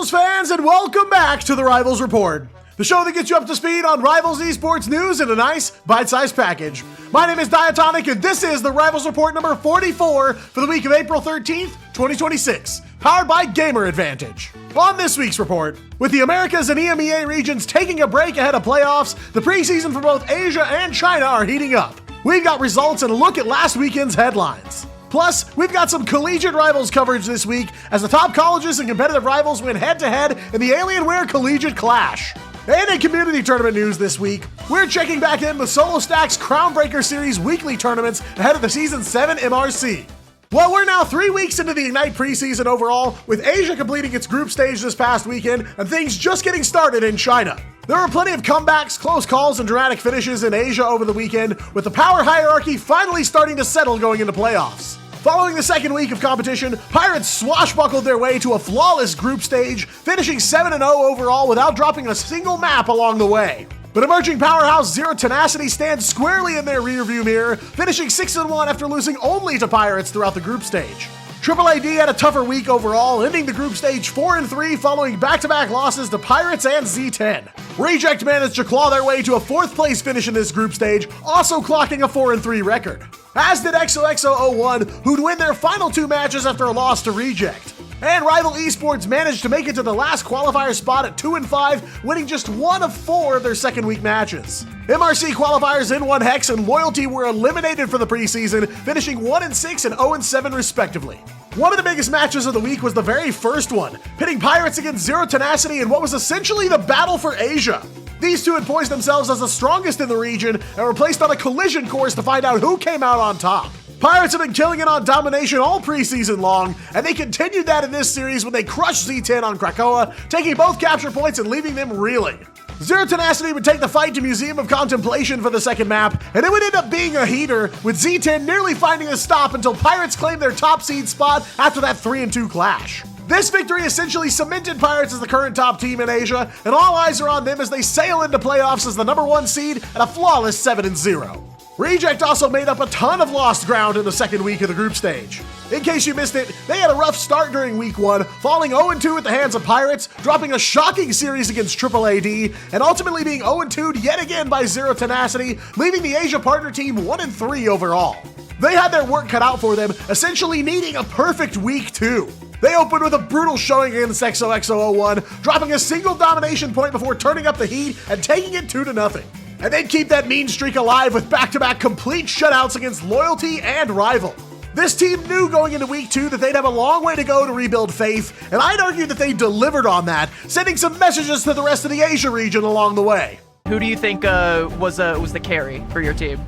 Rivals fans, and welcome back to the Rivals Report, the show that gets you up to speed on Rivals esports news in a nice, bite-sized package. My name is Diatonic, and this is the Rivals Report number 44 for the week of April 13th, 2026, powered by Gamer Advantage. On this week's report, with the Americas and EMEA regions taking a break ahead of playoffs, the preseason for both Asia and China are heating up. We've got results and a look at last weekend's headlines. Plus, we've got some collegiate rivals coverage this week as the top colleges and competitive rivals went head-to-head in the Alienware Collegiate Clash. And in community tournament news this week, we're checking back in with Solo Stacks CrownBreaker Series weekly tournaments ahead of the Season 7 MRC. Well, we're now 3 weeks into the Ignite preseason overall, with Asia completing its group stage this past weekend and things just getting started in China. There were plenty of comebacks, close calls, and dramatic finishes in Asia over the weekend, with the power hierarchy finally starting to settle going into playoffs. Following the second week of competition, Pirates swashbuckled their way to a flawless group stage, finishing 7-0 overall without dropping a single map along the way. But emerging powerhouse Zero Tenacity stands squarely in their rearview mirror, finishing 6-1 after losing only to Pirates throughout the group stage. AAAD had a tougher week overall, ending the group stage 4-3 following back-to-back losses to Pirates and Z10. Reject managed to claw their way to a 4th place finish in this group stage, also clocking a 4-3 record. As did XOXO01, who'd win their final 2 matches after a loss to Reject. And Rival Esports managed to make it to the last qualifier spot at 2-5, winning just 1 of 4 of their second week matches. MRC qualifiers N1 Hex and Loyalty were eliminated for the preseason, finishing 1-6 and 0-7 respectively. One of the biggest matches of the week was the very first one, pitting Pirates against Zero Tenacity in what was essentially the battle for Asia. These two had poised themselves as the strongest in the region and were placed on a collision course to find out who came out on top. Pirates have been killing it on domination all preseason long, and they continued that in this series when they crushed Z10 on Krakoa, taking both capture points and leaving them reeling. Zero Tenacity would take the fight to Museum of Contemplation for the second map, and it would end up being a heater, with Z10 nearly finding a stop until Pirates claimed their top seed spot after that 3-2 clash. This victory essentially cemented Pirates as the current top team in Asia, and all eyes are on them as they sail into playoffs as the number 1 seed at a flawless 7-0. Reject also made up a ton of lost ground in the second week of the group stage. In case you missed it, they had a rough start during week 1, falling 0-2 at the hands of Pirates, dropping a shocking series against AAAD, and ultimately being 0-2'd yet again by Zero Tenacity, leaving the Asia partner team 1-3 overall. They had their work cut out for them, essentially needing a perfect week 2. They opened with a brutal showing against XOXO01, dropping a single domination point before turning up the heat and taking it 2-0. And they'd keep that mean streak alive with back-to-back complete shutouts against Loyalty and Rival. This team knew going into week 2 that they'd have a long way to go to rebuild faith, and I'd argue that they delivered on that, sending some messages to the rest of the Asia region along the way. Who do you think was the carry for your team?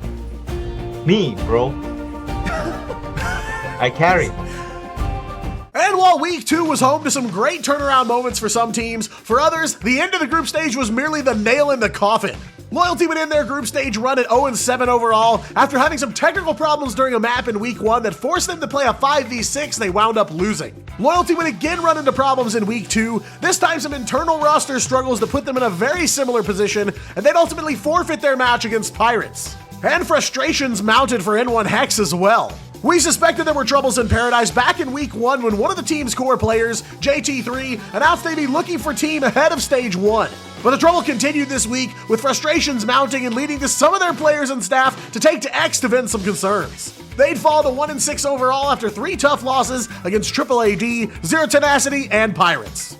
Me, bro. I carry. And while week 2 was home to some great turnaround moments for some teams, for others, the end of the group stage was merely the nail in the coffin. Loyalty would end their group stage run at 0-7 overall after having some technical problems during a map in week 1 that forced them to play a 5v6 they wound up losing. Loyalty would again run into problems in week 2, this time some internal roster struggles that put them in a very similar position, and they'd ultimately forfeit their match against Pirates. And frustrations mounted for N1 Hex as well. We suspected there were troubles in Paradise back in week 1 when one of the team's core players, JT3, announced they'd be looking for team ahead of stage 1. But the trouble continued this week, with frustrations mounting and leading to some of their players and staff to take to X to vent some concerns. They'd fall to 1-6 overall after 3 tough losses against AAAD, Zero Tenacity, and Pirates.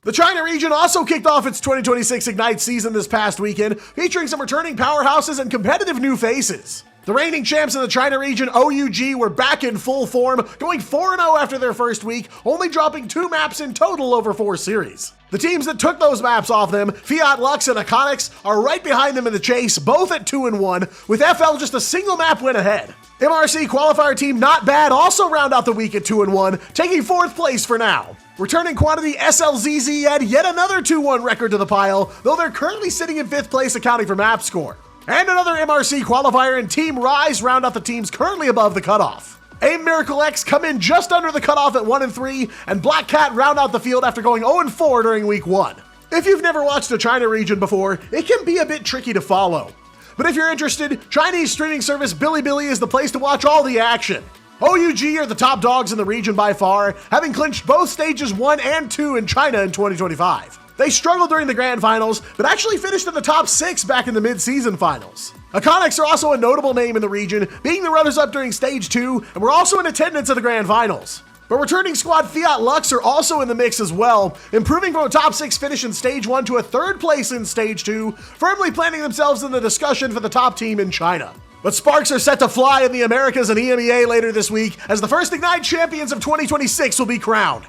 The China region also kicked off its 2026 Ignite season this past weekend, featuring some returning powerhouses and competitive new faces. The reigning champs in the China region, OUG, were back in full form, going 4-0 after their first week, only dropping 2 maps in total over 4 series. The teams that took those maps off them, Fiat Lux and Iconics, are right behind them in the chase, both at 2-1, with FL just a single map win ahead. MRC qualifier team Not Bad also round out the week at 2-1, taking 4th place for now. Returning quantity SLZZ add yet another 2-1 record to the pile, though they're currently sitting in 5th place accounting for map score. And another MRC qualifier and Team Rise round out the teams currently above the cutoff. AIM Miracle X come in just under the cutoff at 1-3, and Black Cat round out the field after going 0-4 during week 1. If you've never watched the China region before, it can be a bit tricky to follow. But if you're interested, Chinese streaming service Bilibili is the place to watch all the action. OUG are the top dogs in the region by far, having clinched both stages 1 and 2 in China in 2025. They struggled during the grand finals, but actually finished in the top 6 back in the mid-season finals. Iconics are also a notable name in the region, being the runners-up during stage 2, and were also in attendance at the grand finals. But returning squad Fiat Lux are also in the mix as well, improving from a top 6 finish in stage 1 to a 3rd place in stage 2, firmly planting themselves in the discussion for the top team in China. But sparks are set to fly in the Americas and EMEA later this week, as the first Ignite champions of 2026 will be crowned.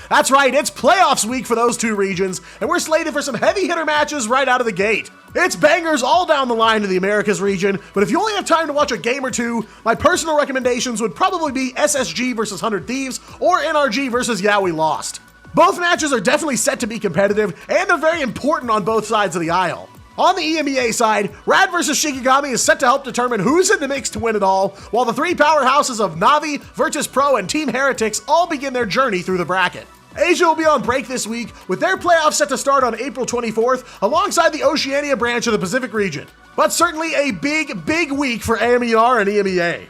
That's right, it's playoffs week for those two regions, and we're slated for some heavy hitter matches right out of the gate. It's bangers all down the line in the Americas region, but if you only have time to watch a game or two, my personal recommendations would probably be SSG versus 100 Thieves or NRG versus Yeah We Lost. Both matches are definitely set to be competitive, and they're very important on both sides of the aisle. On the EMEA side, Rad vs Shikigami is set to help determine who's in the mix to win it all, while the three powerhouses of Navi, Virtus.pro, and Team Heretics all begin their journey through the bracket. Asia will be on break this week, with their playoffs set to start on April 24th, alongside the Oceania branch of the Pacific region. But certainly a big week for AMER and EMEA.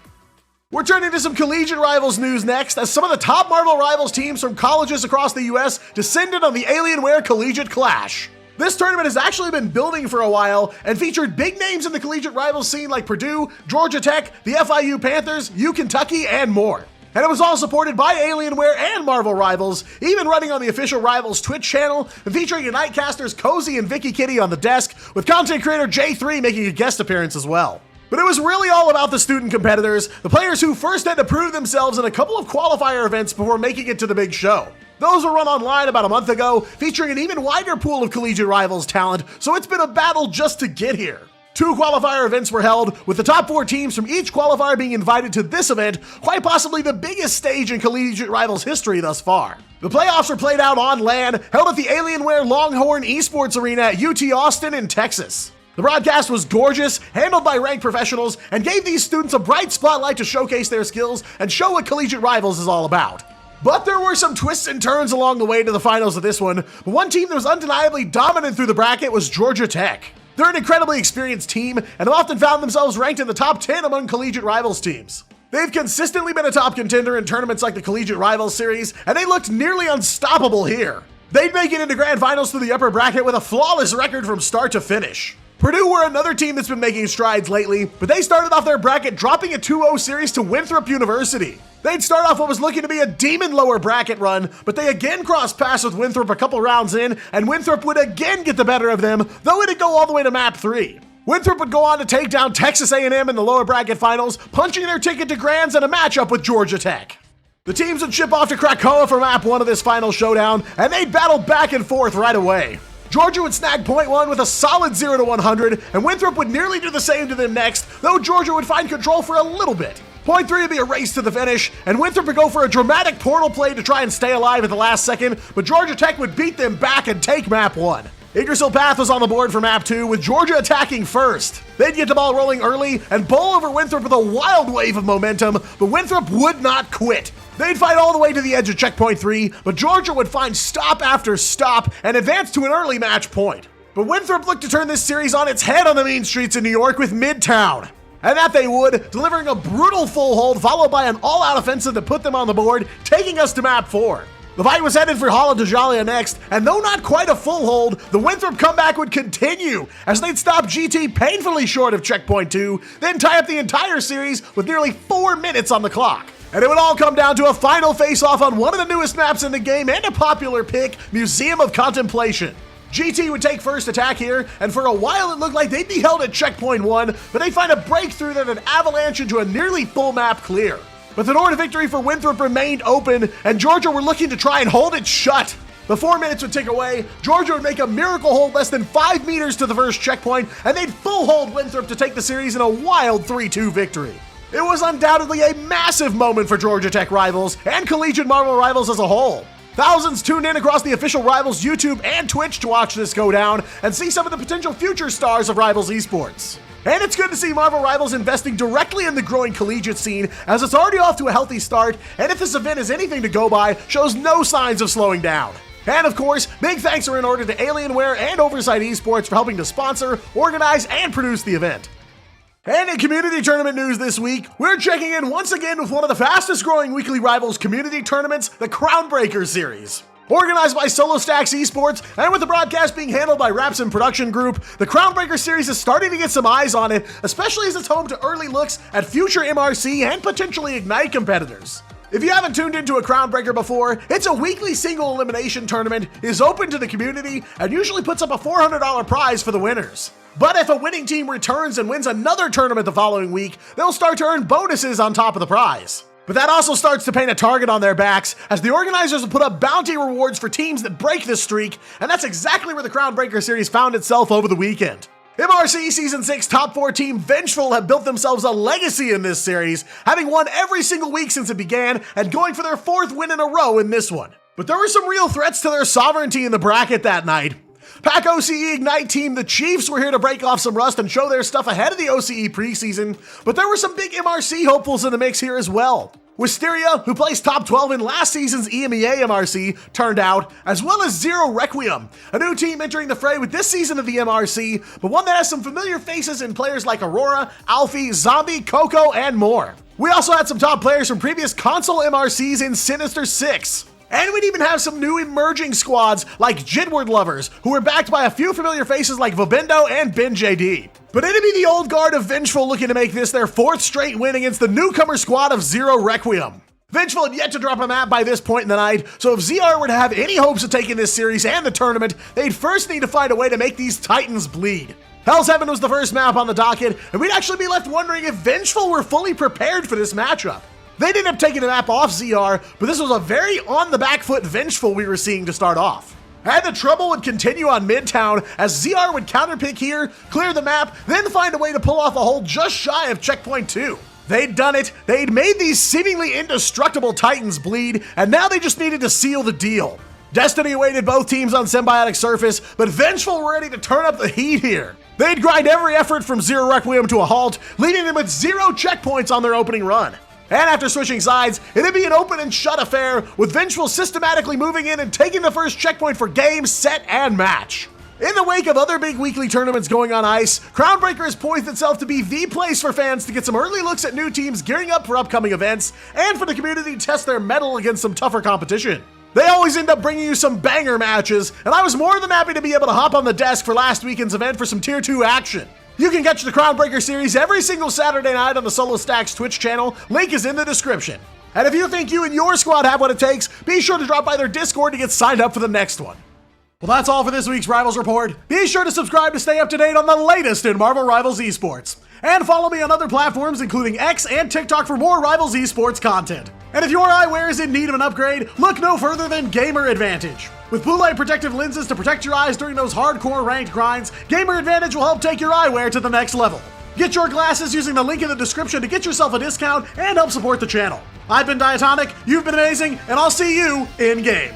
We're turning to some collegiate rivals news next, as some of the top Marvel Rivals teams from colleges across the US descended on the Alienware Collegiate Clash. This tournament has actually been building for a while and featured big names in the collegiate rivals scene like Purdue, Georgia Tech, the FIU Panthers, UKentucky, and more. And it was all supported by Alienware and Marvel Rivals, even running on the official Rivals Twitch channel and featuring Ignitecasters Cozy and Vicky Kitty on the desk, with content creator J3 making a guest appearance as well. But it was really all about the student competitors, the players who first had to prove themselves in a couple of qualifier events before making it to the big show. Those were run online about a month ago, featuring an even wider pool of collegiate rivals talent, so it's been a battle just to get here. 2 qualifier events were held, with the top 4 teams from each qualifier being invited to this event, quite possibly the biggest stage in collegiate rivals history thus far. The playoffs were played out on LAN, held at the Alienware Longhorn Esports Arena at UT Austin in Texas. The broadcast was gorgeous, handled by ranked professionals, and gave these students a bright spotlight to showcase their skills and show what collegiate rivals is all about. But there were some twists and turns along the way to the finals of this one. One team that was undeniably dominant through the bracket was Georgia Tech. They're an incredibly experienced team and have often found themselves ranked in the top 10 among collegiate rivals teams. They've consistently been a top contender in tournaments like the Collegiate Rivals Series, and they looked nearly unstoppable here. They'd make it into grand finals through the upper bracket with a flawless record from start to finish. Purdue were another team that's been making strides lately, but they started off their bracket dropping a 2-0 series to Winthrop University. They'd start off what was looking to be a demon lower bracket run, but they again crossed paths with Winthrop a couple rounds in, and Winthrop would again get the better of them, though it'd go all the way to map 3. Winthrop would go on to take down Texas A&M in the lower bracket finals, punching their ticket to grands in a matchup with Georgia Tech. The teams would ship off to Krakoa for map 1 of this final showdown, and they'd battle back and forth right away. Georgia would snag point 1 with a solid 0-100, and Winthrop would nearly do the same to them next, though Georgia would find control for a little bit. Point 3 would be a race to the finish, and Winthrop would go for a dramatic portal play to try and stay alive at the last second, but Georgia Tech would beat them back and take map 1. Yggdrasil Path was on the board for map 2, with Georgia attacking first. They'd get the ball rolling early and bowl over Winthrop with a wild wave of momentum, but Winthrop would not quit. They'd fight all the way to the edge of checkpoint 3, but Georgia would find stop after stop and advance to an early match point. But Winthrop looked to turn this series on its head on the mean streets in New York with Midtown. And that they would, delivering a brutal full hold followed by an all-out offensive that put them on the board, taking us to map 4. The fight was headed for Hala Dajalia next, and though not quite a full hold, the Winthrop comeback would continue as they'd stop GT painfully short of checkpoint 2, then tie up the entire series with nearly 4 minutes on the clock. And it would all come down to a final face-off on one of the newest maps in the game and a popular pick, Museum of Contemplation. GT would take first attack here, and for a while it looked like they'd be held at checkpoint 1, but they'd find a breakthrough that would avalanche into a nearly full map clear. But the door to victory for Winthrop remained open, and Georgia were looking to try and hold it shut. The 4 minutes would tick away, Georgia would make a miracle hold less than 5 meters to the first checkpoint, and they'd full hold Winthrop to take the series in a wild 3-2 victory. It was undoubtedly a massive moment for Georgia Tech rivals and collegiate Marvel Rivals as a whole. Thousands tuned in across the official Rivals YouTube and Twitch to watch this go down and see some of the potential future stars of Rivals Esports. And it's good to see Marvel Rivals investing directly in the growing collegiate scene, as it's already off to a healthy start, and if this event is anything to go by, shows no signs of slowing down. And of course, big thanks are in order to Alienware and Oversight Esports for helping to sponsor, organize, and produce the event. And in community tournament news this week, we're checking in once again with one of the fastest growing weekly Rivals community tournaments, the CrownBreaker series. Organized by Solo Stacks Esports, and with the broadcast being handled by Raps and Production Group, the CrownBreaker series is starting to get some eyes on it, especially as it's home to early looks at future MRC and potentially Ignite competitors. If you haven't tuned into a CrownBreaker before, it's a weekly single elimination tournament, is open to the community, and usually puts up a $400 prize for the winners. But if a winning team returns and wins another tournament the following week, they'll start to earn bonuses on top of the prize. But that also starts to paint a target on their backs, as the organizers will put up bounty rewards for teams that break this streak, and that's exactly where the CrownBreaker series found itself over the weekend. MRC Season 6 top 4 team Vengeful have built themselves a legacy in this series, having won every single week since it began, and going for their 4th win in a row in this one. But there were some real threats to their sovereignty in the bracket that night. Pack OCE Ignite team, the Chiefs, were here to break off some rust and show their stuff ahead of the OCE preseason, but there were some big MRC hopefuls in the mix here as well. Wisteria, who placed top 12 in last season's EMEA MRC, turned out, as well as Zero Requiem, a new team entering the fray with this season of the MRC, but one that has some familiar faces in players like Aurora, Alfie, Zombie, Coco, and more. We also had some top players from previous console MRCs in Sinister 6. And we'd even have some new emerging squads like Jidward Lovers, who were backed by a few familiar faces like Vobendo and Ben JD. But it'd be the old guard of Vengeful looking to make this their 4th straight win against the newcomer squad of Zero Requiem. Vengeful had yet to drop a map by this point in the night, so if ZR were to have any hopes of taking this series and the tournament, they'd first need to find a way to make these Titans bleed. Hell's Heaven was the first map on the docket, and we'd actually be left wondering if Vengeful were fully prepared for this matchup. They'd end up taking the map off ZR, but this was a very on-the-back foot Vengeful we were seeing to start off. And the trouble would continue on Midtown, as ZR would counterpick here, clear the map, then find a way to pull off a hole just shy of checkpoint 2. They'd done it, they'd made these seemingly indestructible Titans bleed, and now they just needed to seal the deal. Destiny awaited both teams on Symbiotic Surface, but Vengeful were ready to turn up the heat here. They'd grind every effort from Zero Requiem to a halt, leaving them with 0 checkpoints on their opening run. And after switching sides, it'd be an open and shut affair, with Vengeful systematically moving in and taking the first checkpoint for game, set, and match. In the wake of other big weekly tournaments going on ice, CrownBreaker has poised itself to be the place for fans to get some early looks at new teams gearing up for upcoming events, and for the community to test their mettle against some tougher competition. They always end up bringing you some banger matches, and I was more than happy to be able to hop on the desk for last weekend's event for some Tier 2 action. You can catch the CrownBreaker series every single Saturday night on the Solo Stacks Twitch channel. Link is in the description. And if you think you and your squad have what it takes, be sure to drop by their Discord to get signed up for the next one. Well, that's all for this week's Rivals Report. Be sure to subscribe to stay up to date on the latest in Marvel Rivals Esports. And follow me on other platforms including X and TikTok for more Rivals Esports content. And if your eyewear is in need of an upgrade, look no further than Gamer Advantage. With blue light protective lenses to protect your eyes during those hardcore ranked grinds, Gamer Advantage will help take your eyewear to the next level. Get your glasses using the link in the description to get yourself a discount and help support the channel. I've been Diatonic, you've been amazing, and I'll see you in game.